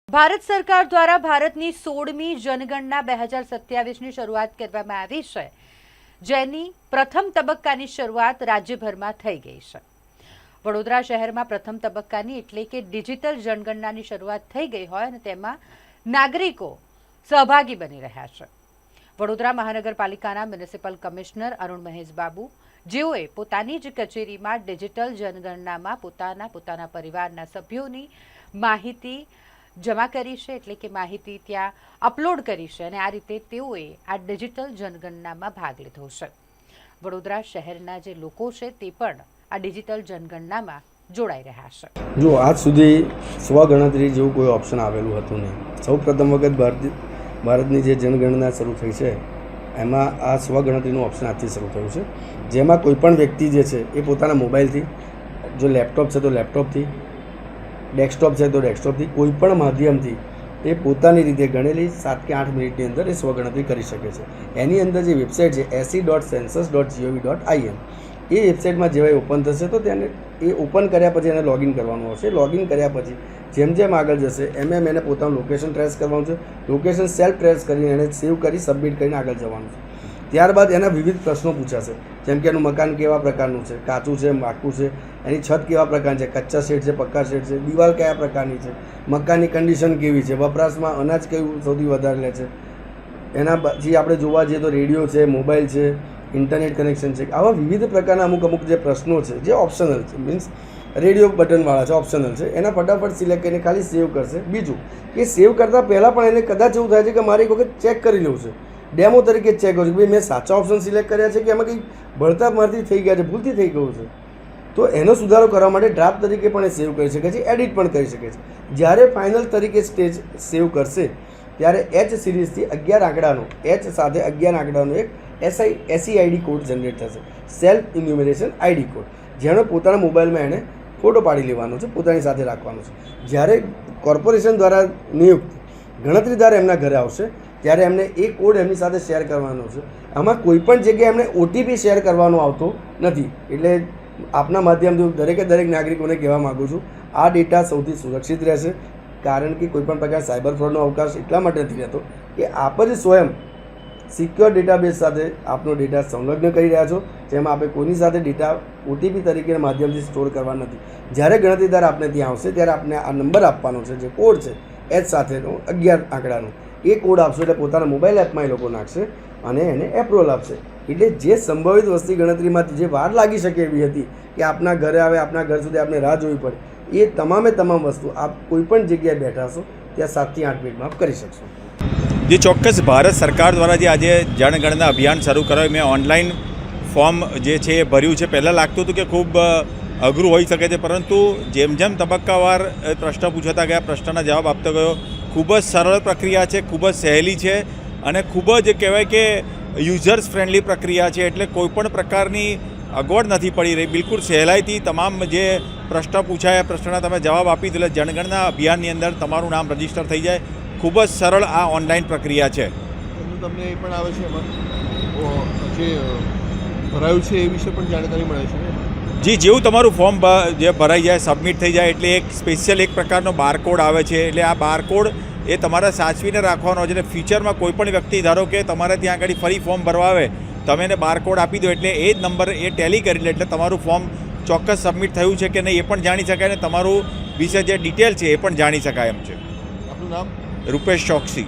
ભારત સરકાર દ્વારા ભારતની 16મી જનગણના 2027ની શરૂઆત કરવામાં આવી છે, જેની પ્રથમ તબક્કાની શરૂઆત રાજ્યભરમાં થઈ ગઈ છે। વડોદરા શહેરમાં પ્રથમ તબક્કાની એટલે કે ડિજિટલ જનગણનાની શરૂઆત થઈ ગઈ હોય અને તેમાં નાગરિકો સહભાગી બની રહ્યા છે। વડોદરા મહાનગરપાલિકાના મ્યુનિસિપલ કમિશનર અરુણ મહેશ બાબુ, જેઓએ પોતાની જ કચેરીમાં ડિજિટલ જનગણનામાં પોતાના પરિવારના સભ્યોની માહિતી જમા કરી છે, એટલે કે માહિતી ત્યાં અપલોડ કરી છે અને આ રીતે તેઓએ આ ડિજિટલ જનગણનામાં ભાગ લીધો છે। વડોદરા શહેરના જે લોકો છે તે પણ આ ડિજિટલ જનગણનામાં જોડાઈ રહ્યા છે। જો આજ સુધી સ્વગણતરી જેવું કોઈ ઓપ્શન આવેલું હતું નહીં। સૌ પ્રથમ વખત ભારતની જે જનગણના શરૂ થઈ છે એમાં આ સ્વગણતરીનું ઓપ્શન આજથી શરૂ થયું છે, જેમાં કોઈપણ વ્યક્તિ જે છે એ પોતાના મોબાઈલથી, જો લેપટોપ છે તો લેપટોપથી, ડેસ્કટોપ છે તો ડેસ્કટોપથી, કોઈપણ માધ્યમથી એ પોતાની રીતે ગણેલી 7 કે 8 મિનિટની અંદર એ સ્વગણતરી કરી શકે છે। એની અંદર જે વેબસાઇટ છે se.census.gov.in, એ વેબસાઇટમાં જેવા ઓપન થશે તો તેને એ ઓપન કર્યા પછી એને લોગિન કરવાનું આવશે। લોગિન કર્યા પછી જેમ જેમ આગળ જશે એમ એને પોતાનું લોકેશન ટ્રેસ કરવાનું છે। લોકેશન સેલ્ફ ટ્રેસ કરીને એને સેવ કરી સબમિટ કરીને આગળ જવાનું છે। ત્યારબાદ એના વિવિધ પ્રશ્નો પૂછાશે, જેમ કે એનું મકાન કેવા પ્રકારનું છે, કાચું છે, પાકું છે, એની છત કેવા પ્રકારની છે, કચ્ચા શેડ છે, પક્કા શેડ છે, દિવાલ કયા પ્રકારની છે, મકાનની કન્ડિશન કેવી છે, વપરાશમાં અનાજ કયું સૌથી વધારે લે છે, એના પછી આપણે જોવા જઈએ તો રેડિયો છે, મોબાઈલ છે, ઇન્ટરનેટ કનેક્શન છે, આવા વિવિધ પ્રકારના અમુક જે પ્રશ્નો છે જે ઓપ્શનલ છે, મીન્સ રેડિયો બટનવાળા છે, ઓપ્શનલ છે, એના ફટાફટ સિલેક્ટ કરીને ખાલી સેવ કરશે। બીજું કે સેવ કરતાં પહેલાં પણ એને કદાચ એવું થાય છે કે મારે એક વખત ચેક કરી લેવું છે, ડેમો તરીકે ચેક કરું છું કે ભાઈ મેં સાચા ઓપ્શન સિલેક્ટ કર્યા છે કે એમાં કંઈક ભળતા મારથી થઈ ગયા છે, ભૂલથી થઈ ગયું છે, તો એનો સુધારો કરવા માટે ડ્રાફ્ટ તરીકે પણ એ સેવ કરી શકે છે, એડિટ પણ કરી શકે છે। જ્યારે ફાઇનલ તરીકે સ્ટેજ સેવ કરશે ત્યારે H સિરીઝથી 11 આંકડાનો, H સાથે 11 આંકડાનો એક SEID કોડ જનરેટ થશે, સેલ્ફ ઇન્યુમરેશન આઈડી કોડ, જેનો પોતાના મોબાઈલમાં એને ફોટો પાડી લેવાનો છે, પોતાની સાથે રાખવાનો છે। જ્યારે કોર્પોરેશન દ્વારા નિયુક્ત ગણતરીદાર એમના ઘરે આવશે ત્યારે એમને એ કોડ એમની સાથે શેર કરવાનો છે। આમાં કોઈપણ જગ્યાએ એમને OTP શેર કરવાનો આવતો નથી। એટલે આપના માધ્યમથી દરેક નાગરિકોને કહેવા માગું છું, આ ડેટા સૌથી સુરક્ષિત રહેશે, કારણ કે કોઈપણ પ્રકાર સાયબર ફ્રોડનો અવકાશ એટલા માટે નથી રહેતો કે આપ જ સ્વયં સિક્યોર ડેટાબેઝ સાથે આપનો ડેટા સંલગ્ન કરી રહ્યા છો, જેમાં આપણે કોઈની સાથે ડેટા OTP તરીકેના માધ્યમથી સ્ટોર કરવા નથી। જ્યારે ગણતરીદાર આપને ત્યાં આવશે ત્યારે આપને આ નંબર આપવાનો છે, જે કોડ છે H સાથેનો 11 આંકડાનો, એ કોડ આપશો એટલે પોતાના મોબાઈલ એપમાં એ લોકો નાખશે અને એને એપ્રુવલ આપશે। એટલે જે સંભવિત વસ્તી ગણતરીમાંથી જે વાર લાગી શકે એવી હતી કે આપના ઘરે આવે, આપના ઘર સુધી આપણે રાહ જોવી પડે, એ તમામ વસ્તુ આપ કોઈપણ જગ્યાએ બેઠા છો ત્યાં 7 થી 8 મિનિટમાં આપ કરી શકશો। જે ચોક્કસ ભારત સરકાર દ્વારા જે આજે જનગણના અભિયાન શરૂ કરાયું, મેં ઓનલાઈન ફોર્મ જે છે એ ભર્યું છે। પહેલાં લાગતું હતું કે ખૂબ અઘરું હોઈ શકે છે, પરંતુ જેમ તબક્કાવાર પ્રશ્ન પૂછાતા ગયા, પ્રશ્નના જવાબ આપતો ગયો, ખૂબ જ સરળ પ્રક્રિયા છે, ખૂબ જ સહેલી છે અને ખૂબ જ કહેવાય કે યુઝર્સ ફ્રેન્ડલી પ્રક્રિયા છે। એટલે કોઈપણ પ્રકારની અગવડ નથી પડી રહી, બિલકુલ સહેલાઈથી તમામ જે પ્રશ્ન પૂછાયા પ્રશ્નના તમે જવાબ આપી દો, એટલે જનગણના અભિયાનની અંદર તમારું નામ રજીસ્ટર થઈ જાય। ખૂબ જ સરળ આ ઓનલાઈન પ્રક્રિયા છે। તમને એ પણ આવે છે એમાં જે ભરાયું છે એ વિશે પણ જાણકારી મળે છે? જી, જેવું તમારું ફોર્મ જે ભરાઈ જાય, સબમિટ થઈ જાય એટલે એક સ્પેશિયલ એક પ્રકારનો બારકોડ આવે છે, એટલે આ બારકોડ એ તમારે સાચવીને રાખવાનો છે। એટલે ફ્યુચરમાં કોઈપણ વ્યક્તિ, ધારો કે તમારે ત્યાં આગળ ફરી ફોર્મ ભરવા આવે, તમે એને બારકોડ આપી દો એટલે એ જ નંબર એ ટેલી કરી લે, એટલે તમારું ફોર્મ ચોક્કસ સબમિટ થયું છે કે નહીં એ પણ જાણી શકાય અને તમારું વિશે જે ડિટેલ છે એ પણ જાણી શકાય એમ છે। આપનું નામ? રૂપેશ ચોકસી।